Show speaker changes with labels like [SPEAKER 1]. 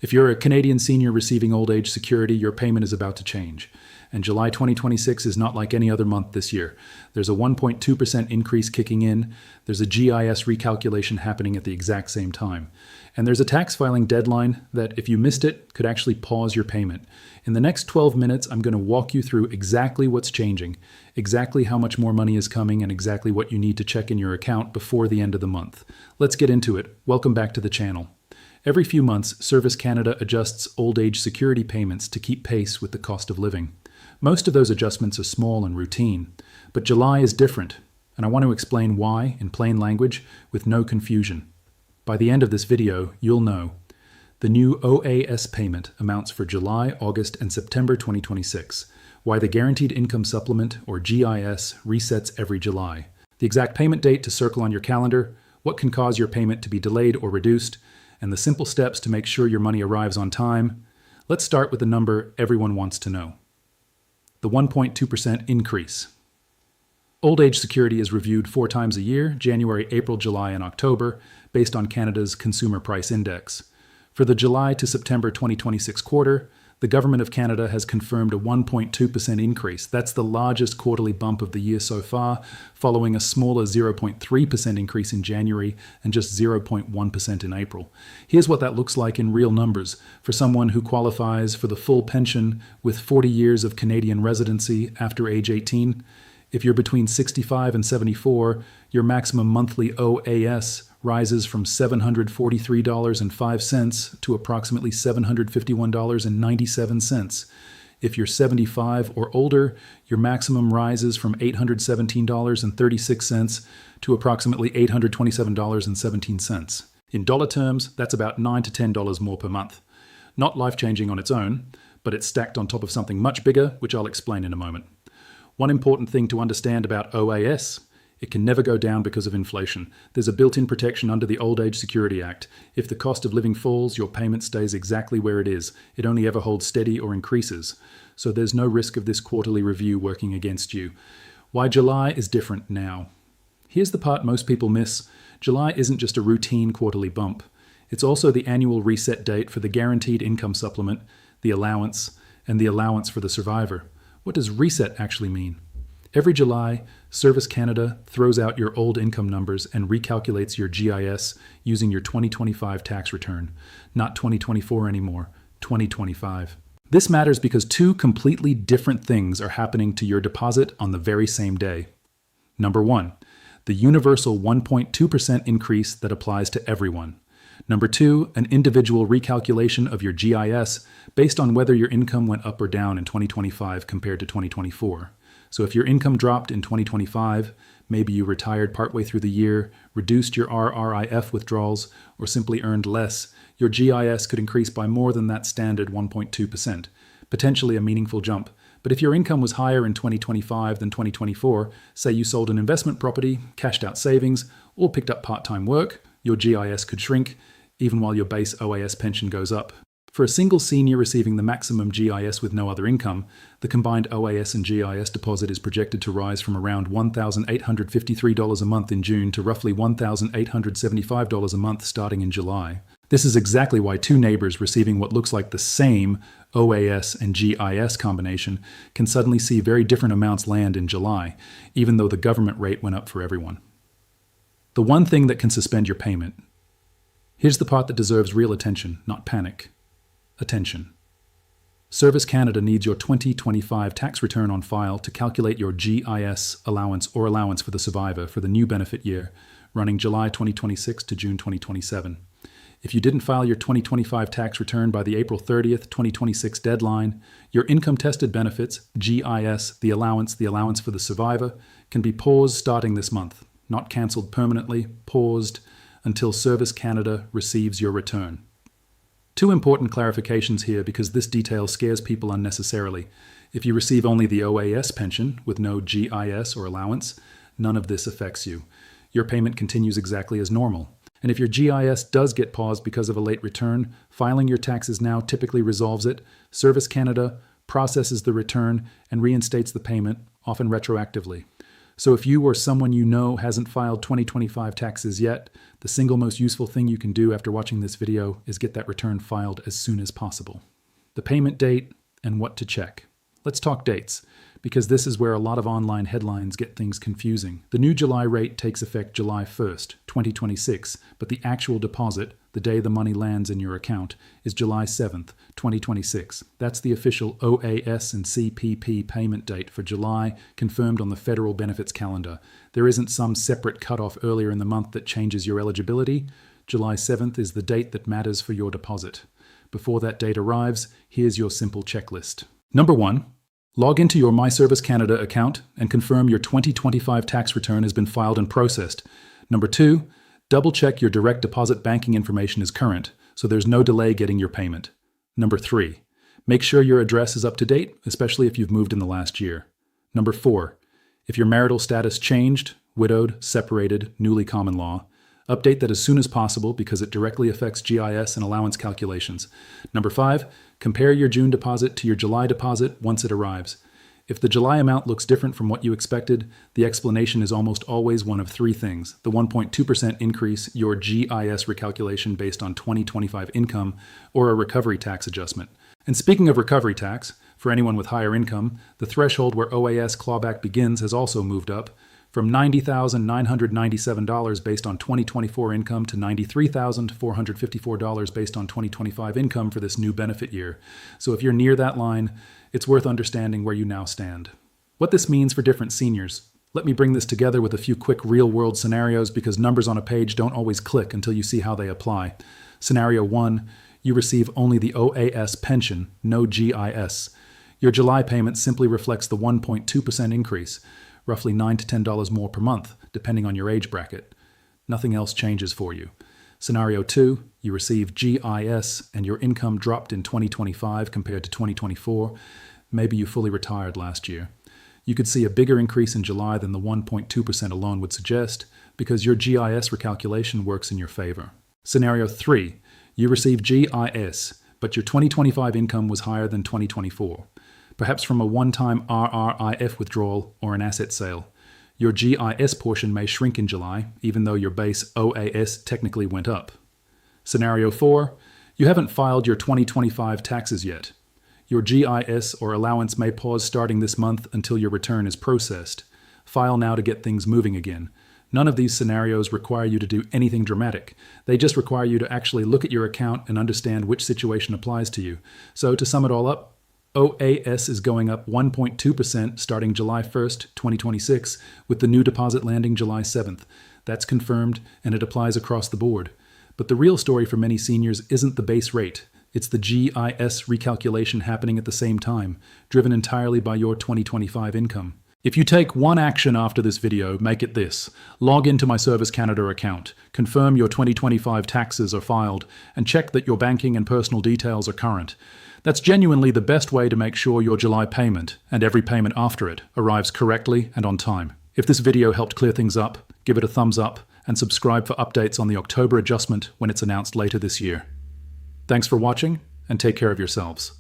[SPEAKER 1] If you're a Canadian senior receiving old age security, your payment is about to change. And July 2026 is not like any other month this year. There's a 1.2% increase kicking in. There's a GIS recalculation happening at the exact same time. And there's a tax filing deadline that, if you missed it, could actually pause your payment. In the next 12 minutes, I'm going to walk you through exactly what's changing, exactly how much more money is coming, and exactly what you need to check in your account before the end of the month. Let's get into it. Welcome back to the channel. Every few months, Service Canada adjusts old age security payments to keep pace with the cost of living. Most of those adjustments are small and routine, but July is different, and I want to explain why in plain language with no confusion. By the end of this video, you'll know. The new OAS payment amounts for July, August, and September 2026, why the Guaranteed Income Supplement, or GIS, resets every July, the exact payment date to circle on your calendar, what can cause your payment to be delayed or reduced, and the simple steps to make sure your money arrives on time. Let's start with the number everyone wants to know. The 1.2% increase. Old age security is reviewed 4 times a year, January, April, July, and October, based on Canada's Consumer Price Index. For the July to September 2026 quarter, the Government of Canada has confirmed a 1.2% increase. That's the largest quarterly bump of the year so far, following a smaller 0.3% increase in January and just 0.1% in April. Here's what that looks like in real numbers for someone who qualifies for the full pension with 40 years of Canadian residency after age 18. If you're between 65 and 74, your maximum monthly OAS rises from $743.05 to approximately $751.97. If you're 75 or older, your maximum rises from $817.36 to approximately $827.17. In dollar terms, that's about $9 to $10 more per month. Not life-changing on its own, but it's stacked on top of something much bigger, which I'll explain in a moment. One important thing to understand about OAS: it can never go down because of inflation. There's a built-in protection under the Old Age Security Act. If the cost of living falls, your payment stays exactly where it is. It only ever holds steady or increases. So there's no risk of this quarterly review working against you. Why July is different now. Here's the part most people miss. July isn't just a routine quarterly bump. It's also the annual reset date for the Guaranteed Income Supplement, the allowance, and the allowance for the survivor. What does reset actually mean? Every July, Service Canada throws out your old income numbers and recalculates your GIS using your 2025 tax return. Not 2024 anymore, 2025. This matters because 2 completely different things are happening to your deposit on the very same day. Number 1, the universal 1.2% increase that applies to everyone. Number 2, an individual recalculation of your GIS based on whether your income went up or down in 2025 compared to 2024. So if your income dropped in 2025, maybe you retired partway through the year, reduced your RRIF withdrawals, or simply earned less, your GIS could increase by more than that standard 1.2%, potentially a meaningful jump. But if your income was higher in 2025 than 2024, say you sold an investment property, cashed out savings, or picked up part-time work, your GIS could shrink, even while your base OAS pension goes up. For a single senior receiving the maximum GIS with no other income, the combined OAS and GIS deposit is projected to rise from around $1,853 a month in June to roughly $1,875 a month starting in July. This is exactly why 2 neighbors receiving what looks like the same OAS and GIS combination can suddenly see very different amounts land in July, even though the government rate went up for everyone. The one thing that can suspend your payment. Here's the part that deserves real attention, not panic. Attention. Service Canada needs your 2025 tax return on file to calculate your GIS allowance or allowance for the survivor for the new benefit year, running July 2026 to June 2027. If you didn't file your 2025 tax return by the April 30th, 2026 deadline, your income-tested benefits, GIS, the allowance for the survivor, can be paused starting this month. Not cancelled permanently, paused, until Service Canada receives your return. 2 important clarifications here because this detail scares people unnecessarily. If you receive only the OAS pension with no GIS or allowance, none of this affects you. Your payment continues exactly as normal. And if your GIS does get paused because of a late return, filing your taxes now typically resolves it. Service Canada processes the return and reinstates the payment, often retroactively. So if you or someone you know hasn't filed 2025 taxes yet, the single most useful thing you can do after watching this video is get that return filed as soon as possible. The payment date and what to check. Let's talk dates, because this is where a lot of online headlines get things confusing. The new July rate takes effect July 1st, 2026, but the actual deposit, the day the money lands in your account, is July 7th, 2026. That's the official OAS and CPP payment date for July, confirmed on the federal benefits calendar. There isn't some separate cutoff earlier in the month that changes your eligibility. July 7th is the date that matters for your deposit. Before that date arrives, here's your simple checklist. Number 1. Log into your My Service Canada account and confirm your 2025 tax return has been filed and processed. Number 2. Double-check your direct deposit banking information is current, so there's no delay getting your payment. Number 3. Make sure your address is up to date, especially if you've moved in the last year. Number 4. If your marital status changed, widowed, separated, newly common law, update that as soon as possible because it directly affects GIS and allowance calculations. Number 5. Compare your June deposit to your July deposit once it arrives. If the July amount looks different from what you expected, the explanation is almost always one of 3 things: the 1.2% increase, your GIS recalculation based on 2025 income, or a recovery tax adjustment. And speaking of recovery tax, for anyone with higher income, the threshold where OAS clawback begins has also moved up, from $90,997 based on 2024 income to $93,454 based on 2025 income for this new benefit year. So if you're near that line, it's worth understanding where you now stand. What this means for different seniors. Let me bring this together with a few quick real-world scenarios because numbers on a page don't always click until you see how they apply. Scenario 1, you receive only the OAS pension, no GIS. Your July payment simply reflects the 1.2% increase, roughly $9 to $10 more per month, depending on your age bracket. Nothing else changes for you. Scenario 2, you receive GIS and your income dropped in 2025 compared to 2024. Maybe you fully retired last year. You could see a bigger increase in July than the 1.2% alone would suggest because your GIS recalculation works in your favor. Scenario 3, you receive GIS, but your 2025 income was higher than 2024. Perhaps from a one-time RRIF withdrawal or an asset sale. Your GIS portion may shrink in July, even though your base OAS technically went up. Scenario 4, you haven't filed your 2025 taxes yet. Your GIS or allowance may pause starting this month until your return is processed. File now to get things moving again. None of these scenarios require you to do anything dramatic. They just require you to actually look at your account and understand which situation applies to you. So to sum it all up, OAS is going up 1.2% starting July 1st, 2026, with the new deposit landing July 7th. That's confirmed, and it applies across the board. But the real story for many seniors isn't the base rate. It's the GIS recalculation happening at the same time, driven entirely by your 2025 income. If you take one action after this video, make it this. Log into My Service Canada account, confirm your 2025 taxes are filed, and check that your banking and personal details are current. That's genuinely the best way to make sure your July payment, and every payment after it, arrives correctly and on time. If this video helped clear things up, give it a thumbs up, and subscribe for updates on the October adjustment when it's announced later this year. Thanks for watching, and take care of yourselves.